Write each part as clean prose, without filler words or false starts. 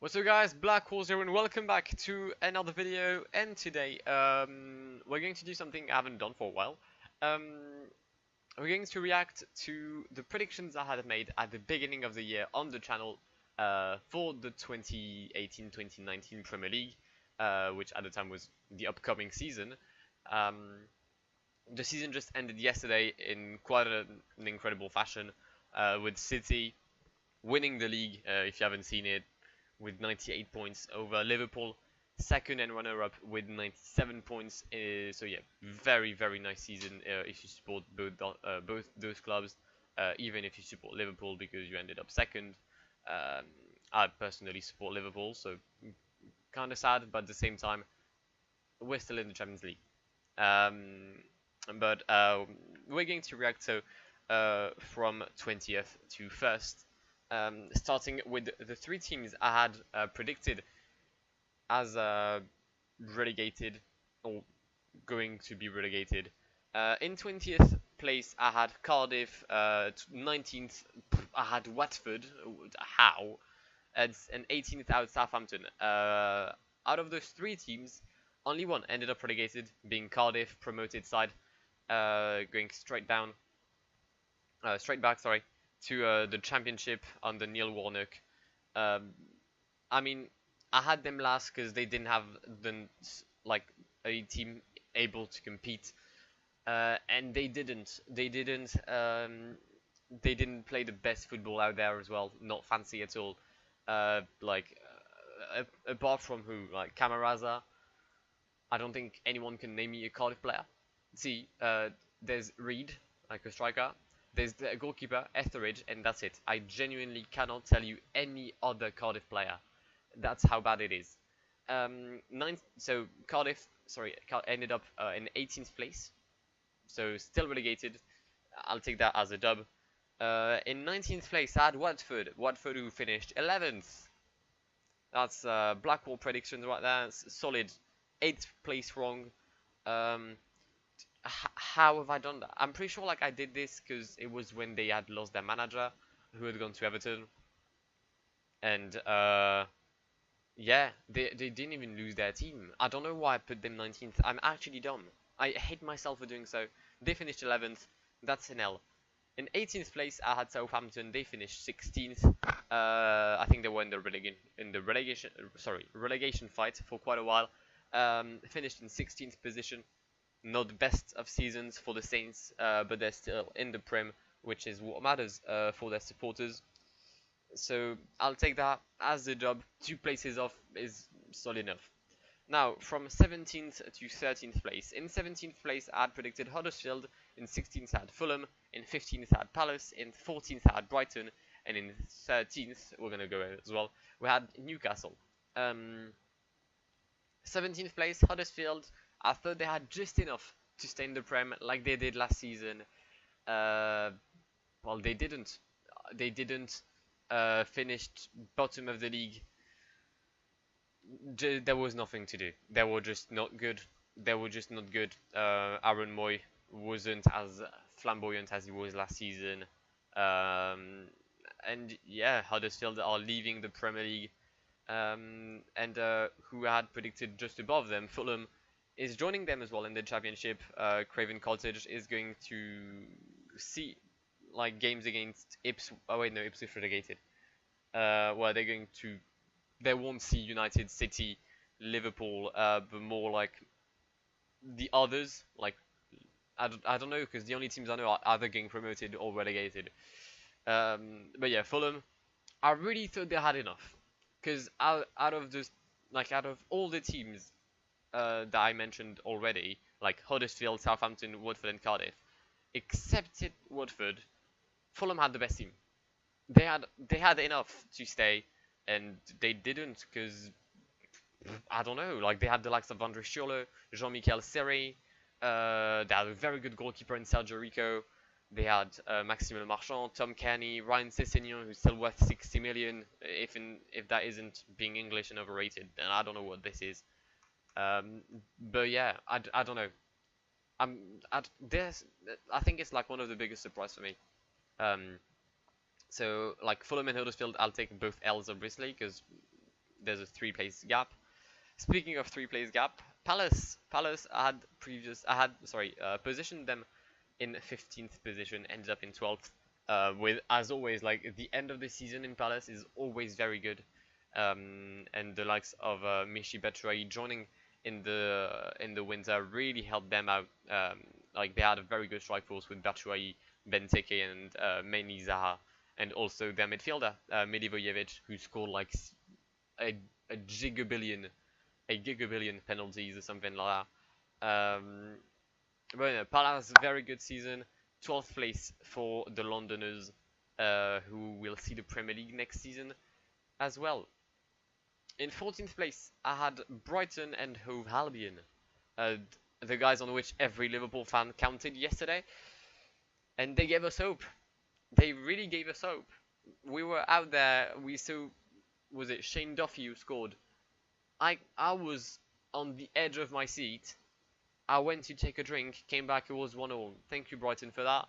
What's up guys, Blackwar here and welcome back to another video, and today we're going to do something I haven't done for a while. We're going to react to the predictions I had made at the beginning of the year on the channel for the 2018-2019 Premier League, which at the time was the upcoming season. The season just ended yesterday in quite an incredible fashion, with City winning the league, if you haven't seen it, with 98 points over Liverpool, second and runner-up with 97 points. So yeah, very nice season if you support both those clubs, even if you support Liverpool because you ended up second. I personally support Liverpool, so kind of sad, but at the same time, we're still in the Champions League. But we're going to react from 20th to 1st. Starting with the three teams I had predicted as relegated or going to be relegated. In 20th place, I had Cardiff. 19th, I had Watford. How? And 18th, I had Southampton. Out of those three teams, only one ended up relegated, being Cardiff, promoted side, going straight back, sorry, to the Championship under Neil Warnock. I mean, I had them last because they didn't have a team able to compete, and they didn't. They didn't play the best football out there as well. Not fancy at all. Apart from who, like Camarasa, I don't think anyone can name me a Cardiff player. See, there's Reed, like a striker. There's the goalkeeper, Etheridge, and that's it. I genuinely cannot tell you any other Cardiff player. That's how bad it is. So Cardiff, sorry, ended up in 18th place. So still relegated. I'll take that as a dub. In 19th place, I had Watford. Watford who finished 11th. That's Blackwar predictions right there. It's solid 8th place wrong. How have I done that? I'm pretty sure I did this because it was when they had lost their manager who had gone to Everton, and yeah, they didn't even lose their team. I don't know why I put them 19th. I'm actually dumb. I hate myself for doing so. They finished 11th. That's an L. In 18th place, I had Southampton. They finished 16th. I think they were in the relegation fight for quite a while. Finished in 16th position. Not the best of seasons for the Saints, but they're still in the Prem, which is what matters for their supporters. So I'll take that as a job. 2 places off is solid enough. Now, from 17th to 13th place. In 17th place, I had predicted Huddersfield. In 16th, I had Fulham. In 15th, I had Palace. In 14th, I had Brighton. And in 13th, we're going to go as well, we had Newcastle. 17th place, Huddersfield. I thought they had just enough to stay in the Prem like they did last season. Well, they didn't. They didn't finish bottom of the league. There was nothing to do. They were just not good. Aaron Moy wasn't as flamboyant as he was last season. And yeah, Huddersfield are leaving the Premier League. And who had predicted just above them, Fulham, is joining them as well in the Championship. Craven Cottage is going to see games against Ipswich. Oh wait, no, Ipswich relegated. Well, they won't see United, City, Liverpool, but more like the others. I don't know, because the only teams I know are either getting promoted or relegated. But yeah, Fulham, I really thought they had enough, because out of all the teams that I mentioned already, like Huddersfield, Southampton, Watford, and Cardiff, excepted Watford, Fulham had the best team. They had enough to stay, and they didn't, because I don't know. They had the likes of Andre Schürrle, Jean-Michel Seri. They had a very good goalkeeper in Sergio Rico. They had Maxime Marchand, Tom Cairney, Ryan Sessegnon, who's still worth 60 million. If that isn't being English and overrated, then I don't know what this is. But yeah, I don't know. I think it's one of the biggest surprise for me. So Fulham and Huddersfield, I'll take both L's obviously, because there's a 3-place gap. Speaking of 3-place gap, Palace positioned them in 15th position, ended up in 12th. With, as always, like the end of the season in Palace is always very good, and the likes of Michy Batshuayi joining in the winter really helped them out. Like they had a very good strike force with Batshuayi, Benteke, and mainly Zaha, and also their midfielder Milivojevic, who scored like a, a gigabillion penalties or something like that. But yeah, Palace, very good season. 12th place for the Londoners, who will see the Premier League next season as well. In 14th place, I had Brighton and Hove Albion, the guys on which every Liverpool fan counted yesterday, and they gave us hope. They really gave us hope. We were out there. We saw, was it Shane Duffy who scored? I was on the edge of my seat. I went to take a drink, came back, it was 1-1. Thank you, Brighton, for that.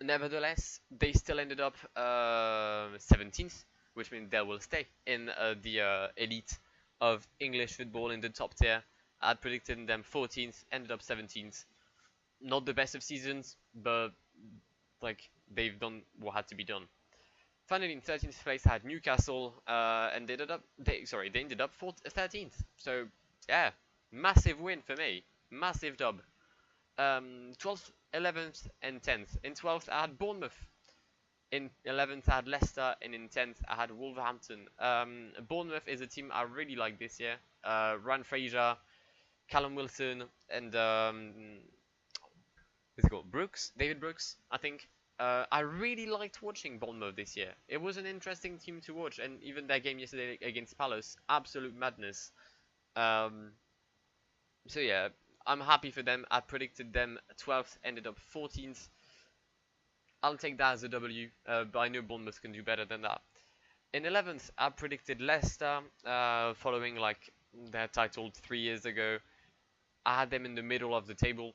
Nevertheless, they still ended up 17th, which means they will stay in the elite of English football in the top tier. I had predicted them 14th, ended up 17th. Not the best of seasons, but like they've done what had to be done. Finally, in 13th place, I had Newcastle, and they ended up 13th. So yeah, massive win for me, massive dub. 12th, 11th, and 10th. In 12th, I had Bournemouth. In 11th, I had Leicester, and in 10th, I had Wolverhampton. Bournemouth is a team I really like this year. Ryan Fraser, Callum Wilson, and what's it called? David Brooks, I think. I really liked watching Bournemouth this year. It was an interesting team to watch, and even their game yesterday against Palace, absolute madness. So yeah, I'm happy for them. I predicted them 12th, ended up 14th. I'll take that as a W, but I know Bournemouth can do better than that. In 11th, I predicted Leicester, following like their title 3 years ago. I had them in the middle of the table.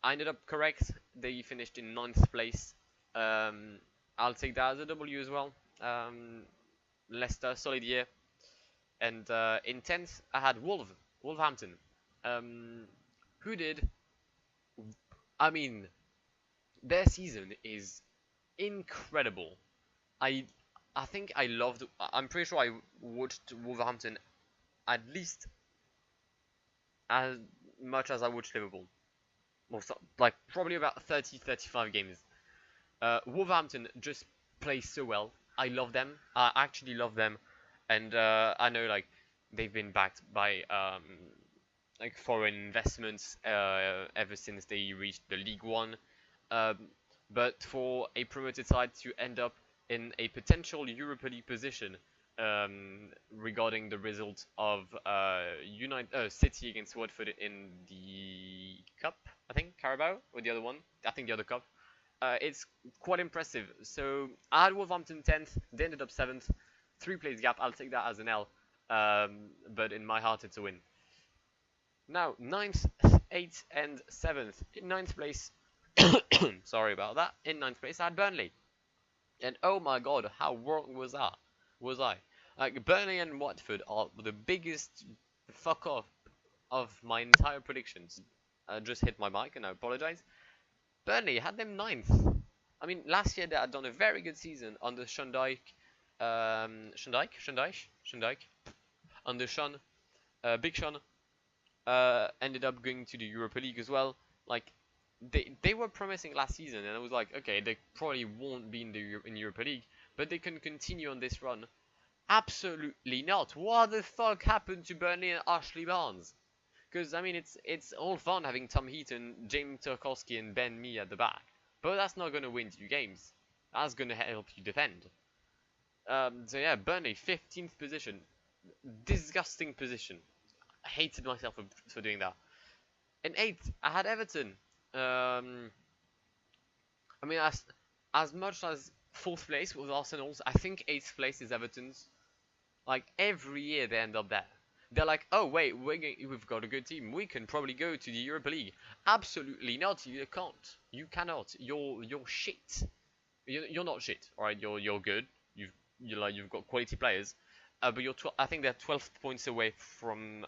I ended up correct. They finished in 9th place. I'll take that as a W as well. Leicester, solid year. And in 10th, I had Wolverhampton. Who did? I mean, their season is incredible. I think I loved. I'm pretty sure I watched Wolverhampton at least as much as I watched Liverpool. Like probably about 30-35 games. Wolverhampton just plays so well. I love them. I actually love them, and I know like they've been backed by like foreign investments ever since they reached the League One. But for a promoted side to end up in a potential Europa League position, regarding the result of City against Watford in the Cup, I think, Carabao, or the other one, I think the other Cup, it's quite impressive. So I had Wolverhampton 10th, they ended up 7th, 3-place gap, I'll take that as an L, but in my heart it's a win. Now, 9th, 8th, and 7th. In 9th place, sorry about that, in 9th place I had Burnley. And oh my god, how wrong was I? Like, Burnley and Watford are the biggest fuck off of my entire predictions. I just hit my mic and I apologize. Burnley had them 9th. I mean, last year they had done a very good season under Shundike, under Sean, Big Sean. Ended up going to the Europa League as well. Like, they were promising last season, and I was like, okay, they probably won't be in Europa League, but they can continue on this run. Absolutely not. What the fuck happened to Burnley and Ashley Barnes? Because I mean, it's all fun having Tom Heaton, James Tarkowski, and Ben Mee at the back, but that's not gonna win you games. That's gonna help you defend. So yeah, Burnley 15th position, disgusting position. I hated myself for doing that. In 8th, I had Everton. I mean, as much as 4th place was Arsenal's, I think 8th place is Everton's. Like, every year they end up there. They're like, oh wait, we've got a good team. We can probably go to the Europa League. Absolutely not. You can't. You cannot. You're shit. You're not shit. All right. You're good. you've got quality players, but I think they're 12 points away from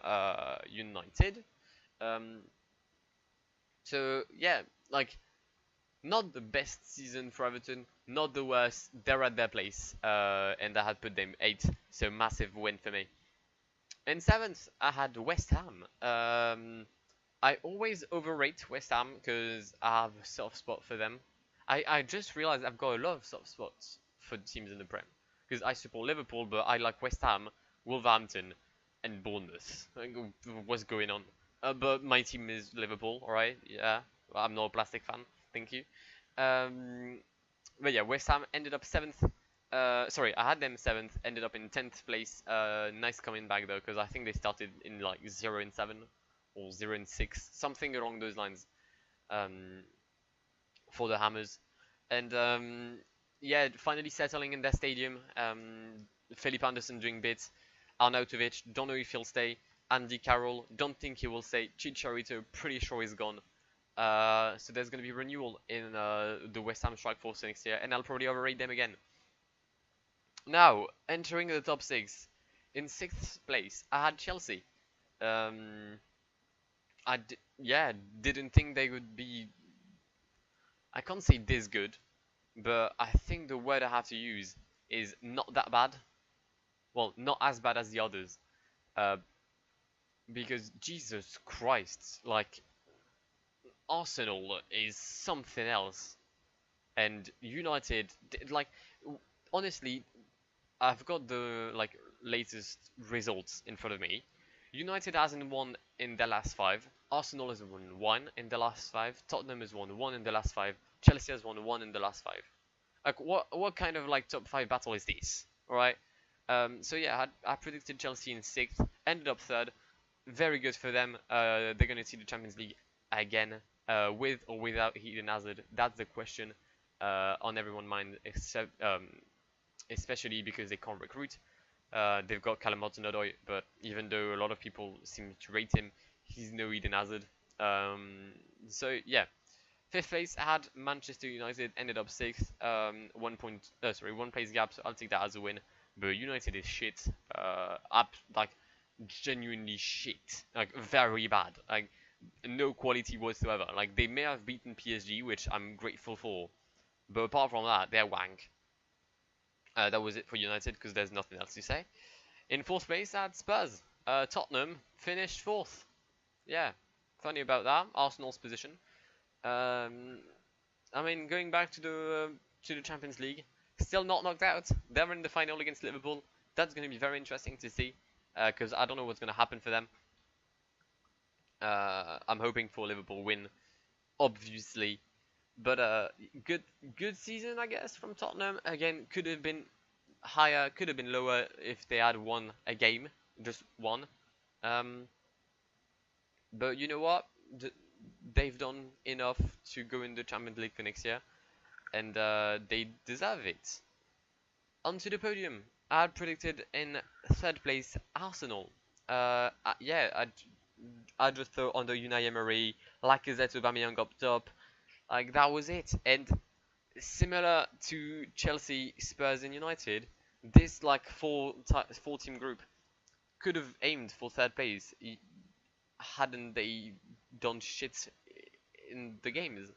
United. Um, so yeah, like not the best season for Everton, not the worst. They're at their place, and I had put them 8, so massive win for me. In 7th, I had West Ham. I always overrate West Ham because I have a soft spot for them. I just realized I've got a lot of soft spots for teams in the Prem because I support Liverpool, but I like West Ham, Wolverhampton, and Bournemouth. Like, what's going on? But my team is Liverpool, alright? Yeah, I'm not a plastic fan. Thank you. Um, but yeah, West Ham ended up 7th. Sorry, I had them 7th, ended up in 10th place. Nice coming back though, because I think they started in like 0-7 or 0-6, something along those lines, um, for the Hammers. And yeah, finally settling in their stadium. Felipe Anderson doing bits. Arnautovic, don't know if he'll stay. Andy Carroll, don't think he will stay. Chicharito, pretty sure he's gone. So there's going to be renewal in the West Ham strike force next year, and I'll probably overrate them again. Now, entering the top 6. In 6th place, I had Chelsea. Um, yeah, didn't think they would be. I can't say this good, but I think the word I have to use is not that bad. Well, not as bad as the others. Uh, because Jesus Christ, like Arsenal is something else, and United, like honestly, I've got the like latest results in front of me. United hasn't won in the last 5. Arsenal has won 1 in the last 5. Tottenham has won 1 in the last 5. Chelsea has won 1 in the last 5. Like what kind of like top 5 battle is this? All right. So yeah, I predicted Chelsea in 6th, ended up 3rd. Very good for them. They're gonna see the Champions League again, with or without Eden Hazard. That's the question on everyone's mind, except especially because they can't recruit. They've got Callum Hudson-Odoi, but even though a lot of people seem to rate him, he's no Eden Hazard. So yeah, 5th place I had Manchester United, ended up 6th. 1 place gap, so I'll take that as a win. But United is shit. Up like genuinely shit, like very bad, like no quality whatsoever. Like they may have beaten PSG, which I'm grateful for, but apart from that, they're wank. That was it for United because there's nothing else to say. In 4th place, I had Spurs. Tottenham finished 4th. Yeah, funny about that. Arsenal's position. I mean, going back to the Champions League, still not knocked out. They're in the final against Liverpool. That's going to be very interesting to see because I don't know what's going to happen for them. I'm hoping for Liverpool win, obviously. But good season, I guess, from Tottenham. Again, could have been higher, could have been lower if they had won a game, just one. But you know what? They've done enough to go in the Champions League for next year, and they deserve it. Onto the podium. I had predicted in 3rd place Arsenal. Yeah, I just thought under Unai Emery, Lacazette, Aubameyang up top. Like that was it. And similar to Chelsea, Spurs, and United, this like four team group could have aimed for 3rd place hadn't they done shit in the games.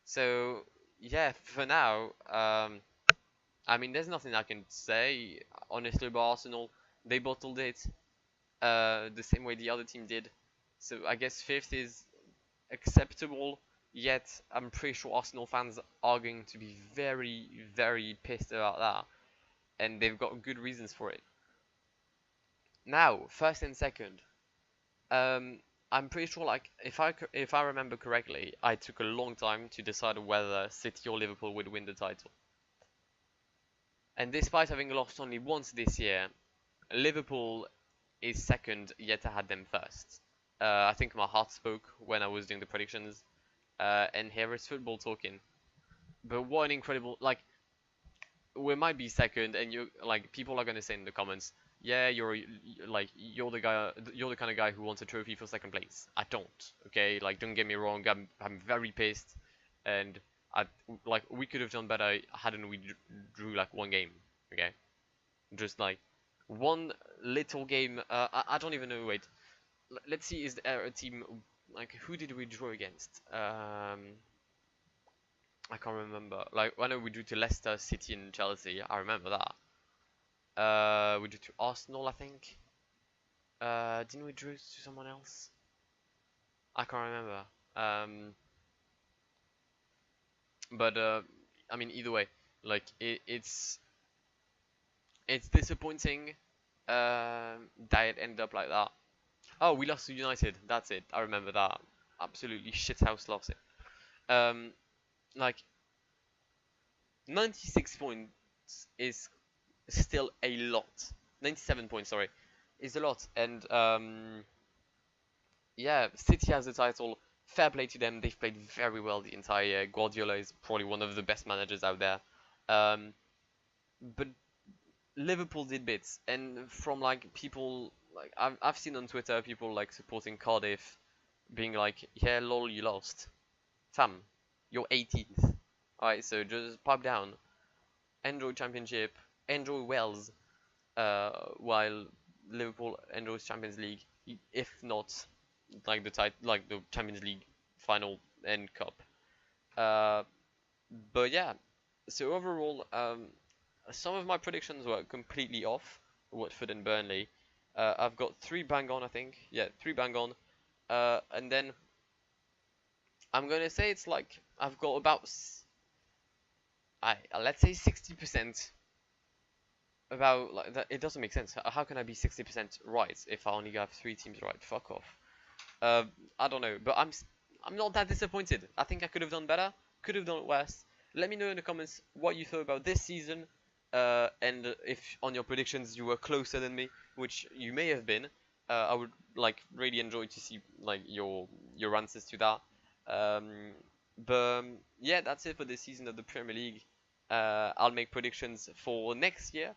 So yeah, for now, I mean, there's nothing I can say honestly about Arsenal. They bottled it the same way the other team did. So I guess 5th is acceptable. Yet I'm pretty sure Arsenal fans are going to be very, very pissed about that, and they've got good reasons for it. Now, 1st and 2nd. I'm pretty sure, like, if I remember correctly, I took a long time to decide whether City or Liverpool would win the title. And despite having lost only once this year, Liverpool is 2nd, yet I had them 1st. I think my heart spoke when I was doing the predictions. And here is football talking. But what an incredible, like, we might be 2nd, and you like people are gonna say in the comments, yeah, you're the kind of guy who wants a trophy for 2nd place. I don't, okay? Like, don't get me wrong, I'm very pissed, and we could have done better hadn't we drew like 1 game, okay? just like one little game. I don't even know. Wait, let's see. Is there a team like who did we draw against? I can't remember. Like I know we drew to Leicester, City, and Chelsea. I remember that. We drew to Arsenal, I think. Didn't we draw to someone else? I can't remember. But I mean, either way, like it's disappointing that it ended up like that. Oh, we lost to United. That's it. I remember that. Absolutely shithouse loss it. Like 96 points is still a lot. 97 points, sorry, is a lot. And yeah, City has the title. Fair play to them. They've played very well the entire year. Guardiola is probably one of the best managers out there. But Liverpool did bits, and from like people like I've seen on Twitter people like supporting Cardiff, being like, yeah, lol, you lost, fam, you're 18th. Alright, so just pipe down, enjoy Championship, enjoy Wales, while Liverpool enjoys Champions League, if not like the Champions League final and cup. But yeah, so overall, some of my predictions were completely off. Watford and Burnley. I've got 3 bang on, I think. Yeah, 3 bang on. And then I'm gonna say it's like I've got about let's say 60% about like that. It doesn't make sense. How can I be 60% right if I only have 3 teams right? Fuck off. I don't know, but I'm not that disappointed. I think I could have done better. Could have done worse. Let me know in the comments what you thought about this season, and if on your predictions you were closer than me, which you may have been. I would like really enjoy to see like your answers to that. But yeah, that's it for this season of the Premier League. I'll make predictions for next year,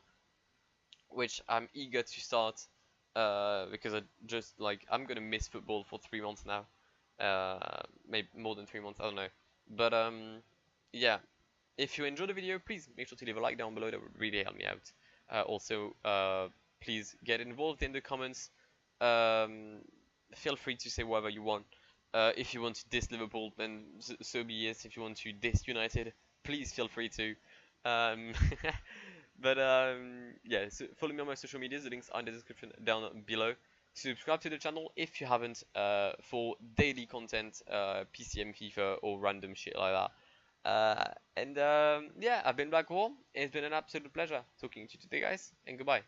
which I'm eager to start, because I'm gonna miss football for 3 months now, maybe more than 3 months, I don't know. But yeah, if you enjoyed the video, please make sure to leave a like down below. That would really help me out. Also, please get involved in the comments. Feel free to say whatever you want. If you want to diss Liverpool, then so be it. If you want to diss United, please feel free to. Um, but yeah, so follow me on my social medias. The links are in the description down below. Subscribe to the channel if you haven't, for daily content, PCM, FIFA, or random shit like that. And yeah, I've been Blackwar. It's been an absolute pleasure talking to you today, guys, and goodbye.